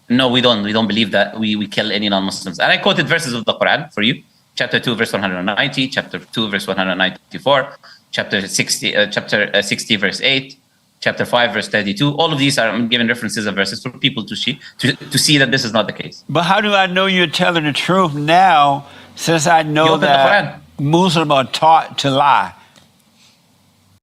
No, we don't. We don't believe that we kill any non-Muslims. And I quoted verses of the Quran for you. Chapter 2, verse 190, chapter 2, verse 194, chapter 60, verse 8, chapter 5, verse 32. All of these are given references of verses for people to see that this is not the case. But how do I know you're telling the truth now, since I know that Muslims are taught to lie?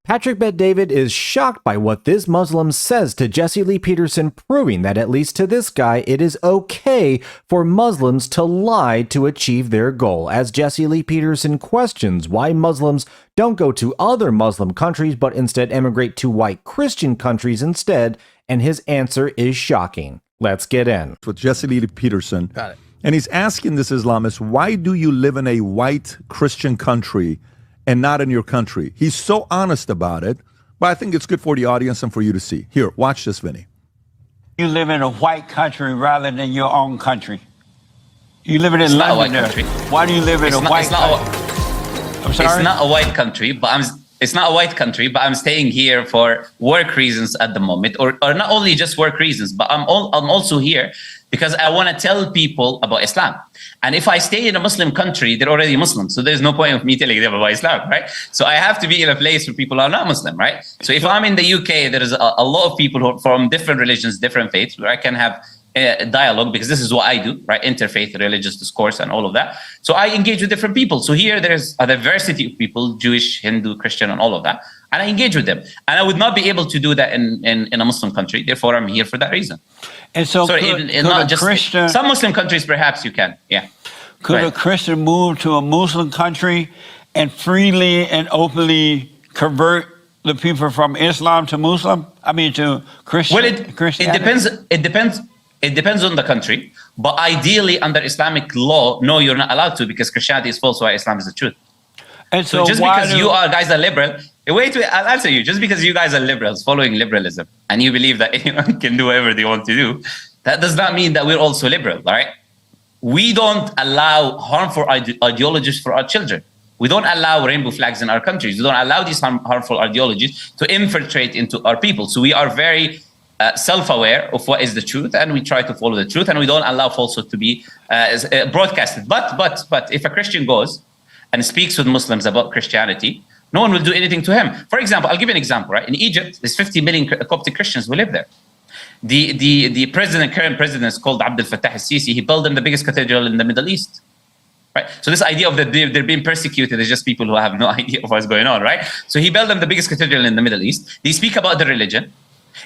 Patrick Bet David is shocked by what this Muslim says to Jesse Lee Peterson, proving that at least to this guy, it is okay for Muslims to lie to achieve their goal, as Jesse Lee Peterson questions why Muslims don't go to other Muslim countries but instead emigrate to white Christian countries instead, and his answer is shocking. Let's get in. With Jesse Lee Peterson. Got it. And he's asking this Islamist, why do you live in a white Christian country and not in your country? He's so honest about it, but I think it's good for the audience and for you to see. Here, watch this, Vinny. You live in a white country rather than your own country. You live in London. Not a white country. Why do you live in a white country? I'm sorry? It's not a white country, but I'm staying here for work reasons at the moment, or not only just work reasons, but I'm also here because I want to tell people about Islam. And if I stay in a Muslim country, they're already Muslim. So there's no point of me telling them about Islam, right? So I have to be in a place where people are not Muslim, right? So if I'm in the UK, there is a lot of people who are from different religions, different faiths, where I can have a dialogue, because this is what I do, right? Interfaith, religious discourse, and all of that. So I engage with different people. So here there's a diversity of people, Jewish, Hindu, Christian, and all of that. And I engage with them. And I would not be able to do that in a Muslim country. Therefore, I'm here for that reason. And so Christian, some Muslim countries, perhaps you can, yeah. Could a Christian move to a Muslim country and freely and openly convert the people from Islam to Muslim? I mean, to Christian? Well, it depends on the country. But ideally, under Islamic law, no, you're not allowed to, because Christianity is false, while Islam is the truth. And so just because you guys are liberal, wait, I'll answer you. Just because you guys are liberals, following liberalism, and you believe that anyone can do whatever they want to do, that does not mean that we're also liberal, all right? We don't allow harmful ideologies for our children. We don't allow rainbow flags in our countries. We don't allow these harmful ideologies to infiltrate into our people. So we are very self-aware of what is the truth, and we try to follow the truth, and we don't allow falsehood to be broadcasted. But if a Christian goes and speaks with Muslims about Christianity, no one will do anything to him. For example, I'll give you an example, right? In Egypt, there's 50 million Coptic Christians who live there. The current president is called Abdel Fattah al-Sisi. He built them the biggest cathedral in the Middle East, right? So this idea of that they're being persecuted is just people who have no idea of what's going on, right? So he built them the biggest cathedral in the Middle East. They speak about the religion.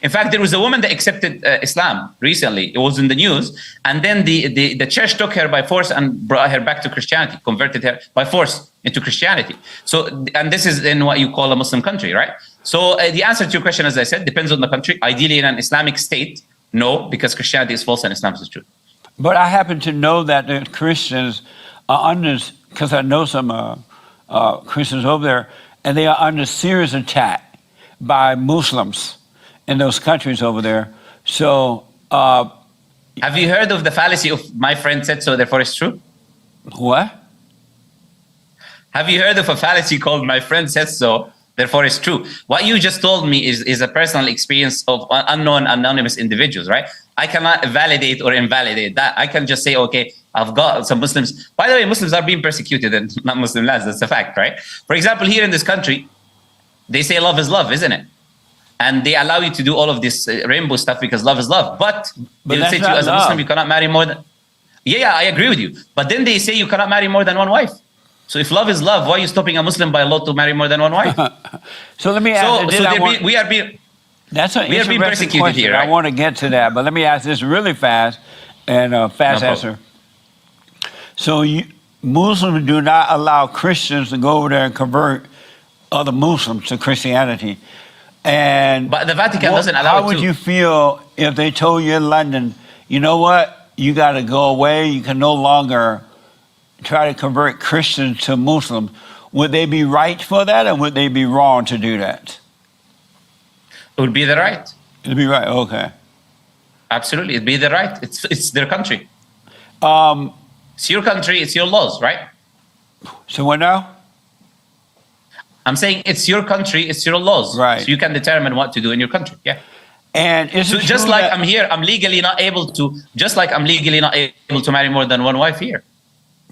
In fact, there was a woman that accepted Islam recently. It was in the news. And then the church took her by force and brought her back to Christianity, converted her by force into Christianity. So, and this is in what you call a Muslim country, right? So the answer to your question, as I said, depends on the country. Ideally, in an Islamic state, no, because Christianity is false and Islam is true. But I happen to know that the Christians are under, because I know some Christians over there, and they are under serious attack by Muslims in those countries over there. So, have you heard of the fallacy of "my friend said so, therefore it's true"? What? Have you heard of a fallacy called "my friend said so, therefore it's true"? What you just told me is a personal experience of unknown, anonymous individuals, right? I cannot validate or invalidate that. I can just say, okay, I've got some Muslims. By the way, Muslims are being persecuted in non-Muslim lands. That's a fact, right? For example, here in this country, they say love is love, isn't it? And they allow you to do all of this rainbow stuff because love is love. But they'll say to you, as a Muslim, you cannot marry more than... Yeah, I agree with you. But then they say you cannot marry more than one wife. So if love is love, why are you stopping a Muslim by law to marry more than one wife? So let me ask... we are being persecuted question. here, right? I want to get to that, but let me ask this really fast, and fast answer. So Muslims do not allow Christians to go over there and convert other Muslims to Christianity. But the Vatican doesn't allow it. How would you feel if they told you in London, you know what, you got to go away, you can no longer try to convert Christians to Muslims? Would they be right for that, or would they be wrong to do that? It would be the right. It would be right, okay. Absolutely, it'd be the right. It's their country. It's your country, it's your laws, right? So what now? I'm saying it's your country, it's your laws. Right. So you can determine what to do in your country, yeah. And is So it just true like that- I'm here, I'm legally not able to. Just like I'm legally not able to marry more than one wife here,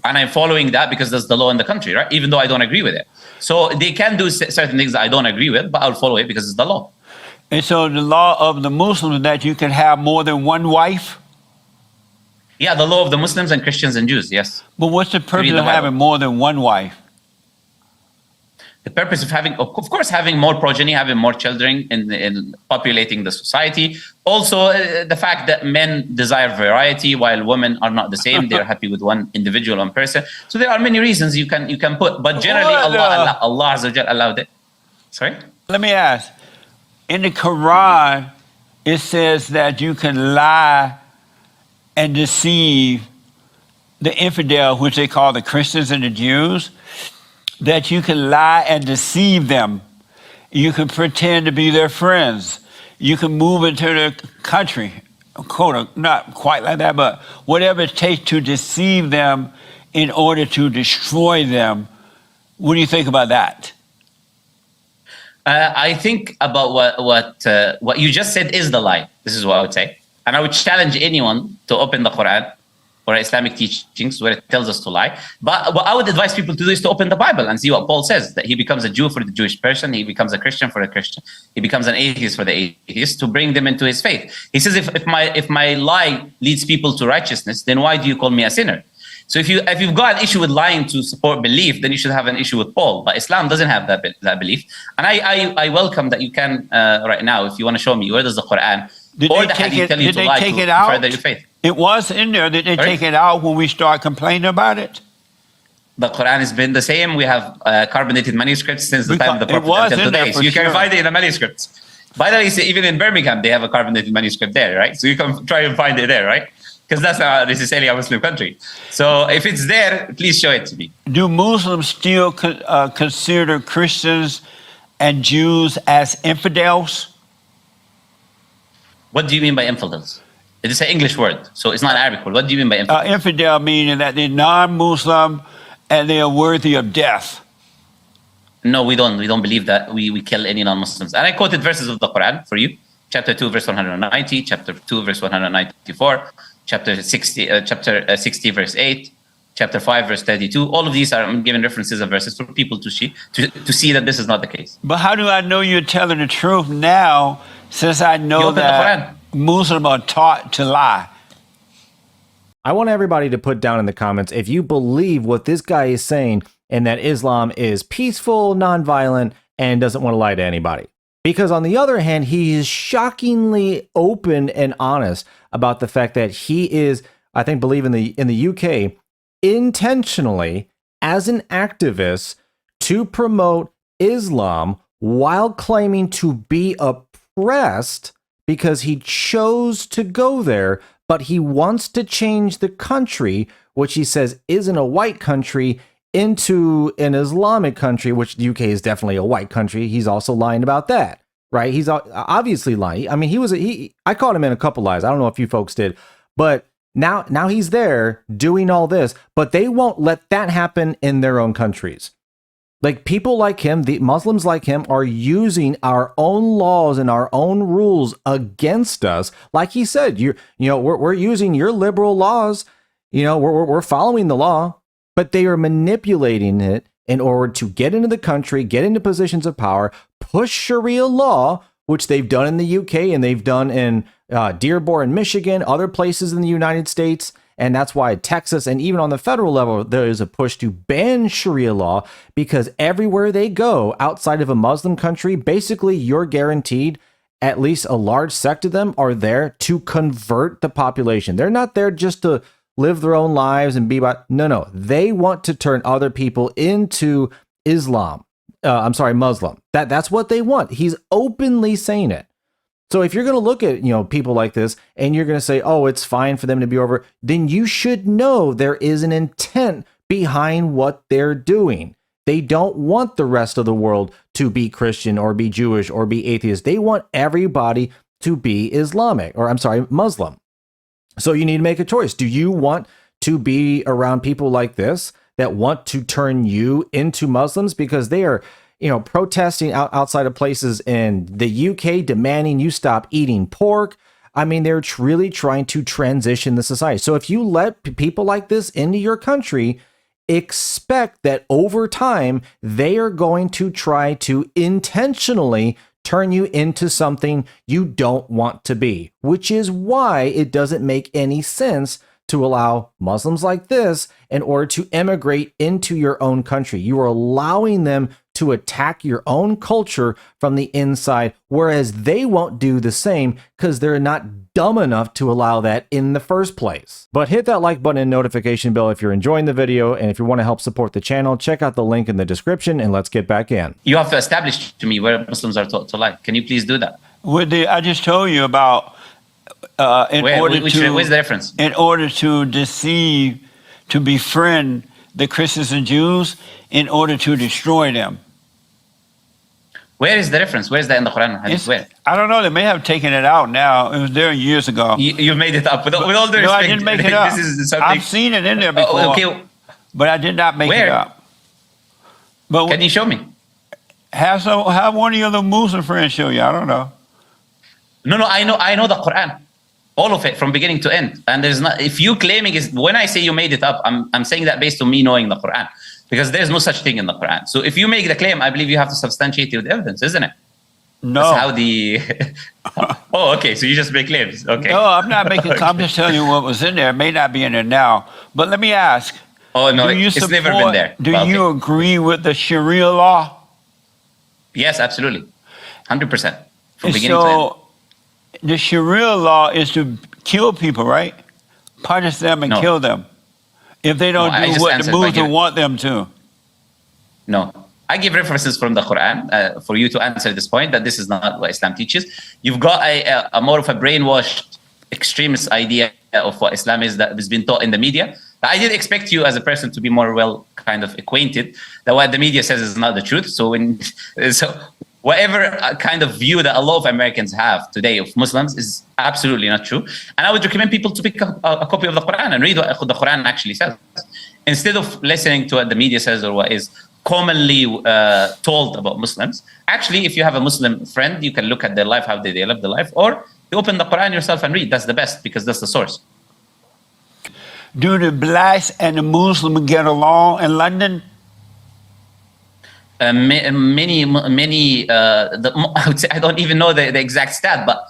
and I'm following that because that's the law in the country, right? Even though I don't agree with it. So they can do certain things that I don't agree with, but I'll follow it because it's the law. And so the law of the Muslims is that you can have more than one wife. Yeah, the law of the Muslims and Christians and Jews. Yes. But what's the purpose the of Bible. having more than one wife? The purpose of having, of course, having more progeny, having more children in populating the society. Also, the fact that men desire variety while women are not the same. They're happy with one individual, one person. So there are many reasons you can put. But generally, Allah Azza wa Jal allowed it. Sorry? Let me ask. In the Quran, it says that you can lie and deceive the infidel, which they call the Christians and the Jews, that you can lie and deceive them. You can pretend to be their friends. You can move into their country, quote, not quite like that, but whatever it takes to deceive them in order to destroy them. What do you think about that? I think about what you just said is the lie. This is what I would say. And I would challenge anyone to open the Quran or Islamic teachings where it tells us to lie. But what I would advise people to do is to open the Bible and see what Paul says, that he becomes a Jew for the Jewish person, he becomes a Christian for a Christian, he becomes an atheist for the atheist, to bring them into his faith. He says, if my lie leads people to righteousness, then why do you call me a sinner? So if you've got an issue with lying to support belief, then you should have an issue with Paul. But Islam doesn't have that belief. And I welcome that you can right now, if you want to show me where does the Quran or the Hadith tell you to lie to further your faith. It was in there. Did they Sorry? take it out when we start complaining about it? The Quran has been the same. We have carbonated manuscripts since the time of the It Prophet was until in there today. So for you can sure. find it in the manuscripts. By the way, even in Birmingham, they have a carbonated manuscript there, right? So you can try and find it there, right? Because that's not necessarily a Muslim country. So if it's there, please show it to me. Do Muslims still consider Christians and Jews as infidels? What do you mean by infidels? It is an English word, so it's not an Arabic word. What do you mean by infidel? Infidel meaning that they're non-Muslim and they are worthy of death. No, we don't. We don't believe that. We kill any non-Muslims. And I quoted verses of the Quran for you. Chapter 2, verse 190. Chapter 2, verse 194. Chapter 60, verse 8. Chapter 5, verse 32. All of these are given references of verses for people to see that this is not the case. But how do I know you're telling the truth now, since I You know open the that Muslims are taught to lie? I want everybody to put down in the comments if you believe what this guy is saying and that Islam is peaceful, nonviolent, and doesn't want to lie to anybody. Because on the other hand, he is shockingly open and honest about the fact that he is, I think, believe in the UK, intentionally as an activist to promote Islam while claiming to be oppressed because he chose to go there, but he wants to change the country, which he says isn't a white country, into an Islamic country, which the UK is definitely a white country. He's also lying about that, right? He's obviously lying. I mean, I caught him in a couple lies. I don't know if you folks did, but now he's there doing all this, but they won't let that happen in their own countries. Like people like him, the Muslims like him are using our own laws and our own rules against us. Like he said, we're using your liberal laws. We're following the law, but they are manipulating it in order to get into the country, get into positions of power, push Sharia law, which they've done in the UK and they've done in Dearborn, Michigan, other places in the United States. And that's why Texas and even on the federal level, there is a push to ban Sharia law because everywhere they go outside of a Muslim country, basically you're guaranteed at least a large sect of them are there to convert the population. They're not there just to live their own lives and be no. They want to turn other people into Muslim. That's what they want. He's openly saying it. So if you're going to look at, people like this and you're going to say, oh, it's fine for them to be over, then you should know there is an intent behind what they're doing. They don't want the rest of the world to be Christian or be Jewish or be atheist. They want everybody to be Muslim. So you need to make a choice. Do you want to be around people like this that want to turn you into Muslims? Because they are, protesting outside of places in the UK demanding you stop eating pork. I mean, they're really trying to transition the society. So if you let people like this into your country, expect that over time, they are going to try to intentionally turn you into something you don't want to be, which is why it doesn't make any sense to allow Muslims like this in order to immigrate into your own country. You are allowing them to attack your own culture from the inside, whereas they won't do the same because they're not dumb enough to allow that in the first place. But hit that like button and notification bell if you're enjoying the video, and if you want to help support the channel, check out the link in the description, and let's get back in. You have to establish to me where Muslims are taught to lie. Can you please do that? I just told you about Where's the difference? In order to deceive, to befriend the Christians and Jews, in order to destroy them. Where is the difference? Where is that in the Quran? Where? I don't know. They may have taken it out now. It was there years ago. You made it up. With all the respect. No, I didn't make it up. This is something... I've seen it in there before. Okay. But I did not make it up. But can you show me? Have one of your little Muslim friends show you. I don't know. No, I know the Quran. All of it from beginning to end. And there's not, if you claiming is, when I say you made it up, I'm saying that based on me knowing the Quran, because there's no such thing in the Quran. So if you make the claim, I believe you have to substantiate it with evidence, isn't it? No. That's how the, oh, okay. So you just make claims. Okay. No, I'm not making, I'm just telling you what was in there. It may not be in there now, but let me ask. Oh, no, it's never been there. Do you agree with the Sharia law? Yes, absolutely. 100%. From beginning to end. The Sharia law is to kill people, right? Punish them and kill them if they don't do what the Muslims want them to. No. I give references from the Quran for you to answer this point, that this is not what Islam teaches. You've got a more of a brainwashed extremist idea of what Islam is that has been taught in the media. I did expect you as a person to be more well kind of acquainted that what the media says is not the truth. So whatever kind of view that a lot of Americans have today of Muslims is absolutely not true. And I would recommend people to pick up a copy of the Quran and read what the Quran actually says, instead of listening to what the media says or what is commonly told about Muslims. Actually, if you have a Muslim friend, you can look at their life, how they live their life, or you open the Quran yourself and read. That's the best, because that's the source. Do the blacks and the Muslims get along in London? Many. I would say, I don't even know the exact stat, but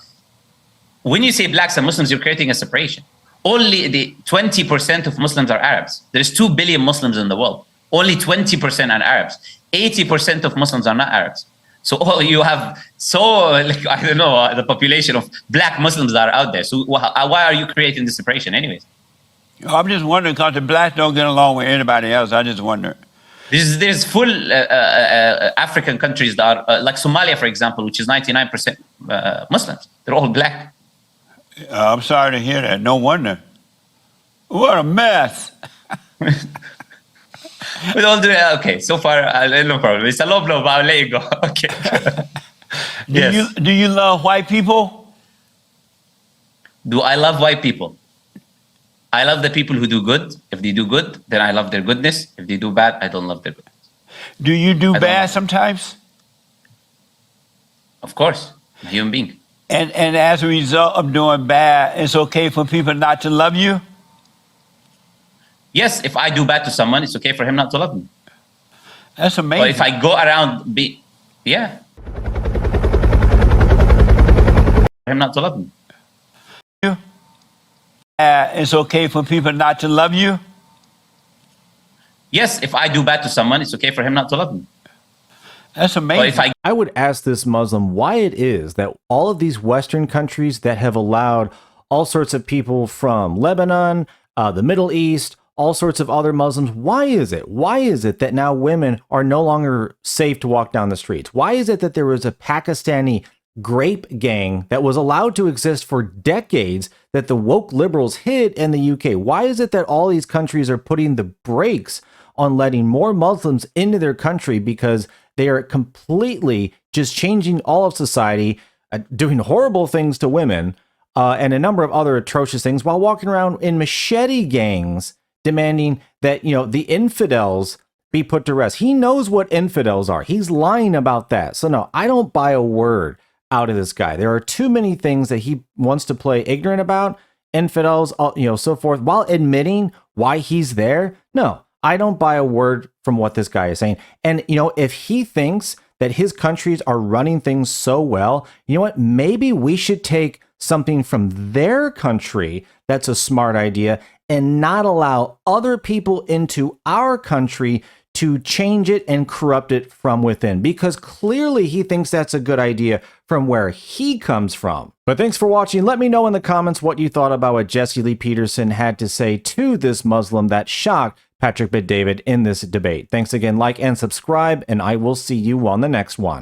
when you say blacks and Muslims, you're creating a separation. Only the 20% of Muslims are Arabs. There's 2 billion Muslims in the world. Only 20% are Arabs. 80% of Muslims are not Arabs. So you have I don't know, the population of black Muslims that are out there. So why are you creating this separation anyways? I'm just wondering, because the blacks don't get along with anybody else. I just wonder. There's full African countries that are, like Somalia, for example, which is 99% Muslims. They're all black. I'm sorry to hear that. No wonder. What a mess. With all okay, so far, no problem. It's a low blow, but I'll let you go. Okay. Do you love white people? Do I love white people? I love the people who do good. If they do good, then I love their goodness. If they do bad, I don't love their goodness. Do you do bad sometimes? Of course, I'm a human being. And as a result of doing bad, it's okay for people not to love you? Yes, if I do bad to someone, it's okay for him not to love me. That's amazing. Or if I go around, for him not to love me. It's okay for people not to love you? Yes, if I do bad to someone, it's okay for him not to love me. That's amazing. If I would ask this Muslim why it is that all of these Western countries that have allowed all sorts of people from Lebanon, the Middle East, all sorts of other Muslims, why is it? Why is it that now women are no longer safe to walk down the streets? Why is it that there was a Pakistani grape gang that was allowed to exist for decades that the woke liberals hid in the UK? Why is it that all these countries are putting the brakes on letting more Muslims into their country because they are completely just changing all of society, doing horrible things to women, and a number of other atrocious things while walking around in machete gangs demanding that, the infidels be put to rest. He knows what infidels are. He's lying about that. So no, I don't buy a word out of this guy. There are too many things that he wants to play ignorant about, infidels, so forth, while admitting why he's there. No, I don't buy a word from what this guy is saying. And, if he thinks that his countries are running things so well, you know what? Maybe we should take something from their country that's a smart idea and not allow other people into our country to change it and corrupt it from within, because clearly he thinks that's a good idea from where he comes from. But thanks for watching. Let me know in the comments what you thought about what Jesse Lee Peterson had to say to this Muslim that shocked Patrick Bet-David in this debate. Thanks again, like and subscribe, and I will see you on the next one.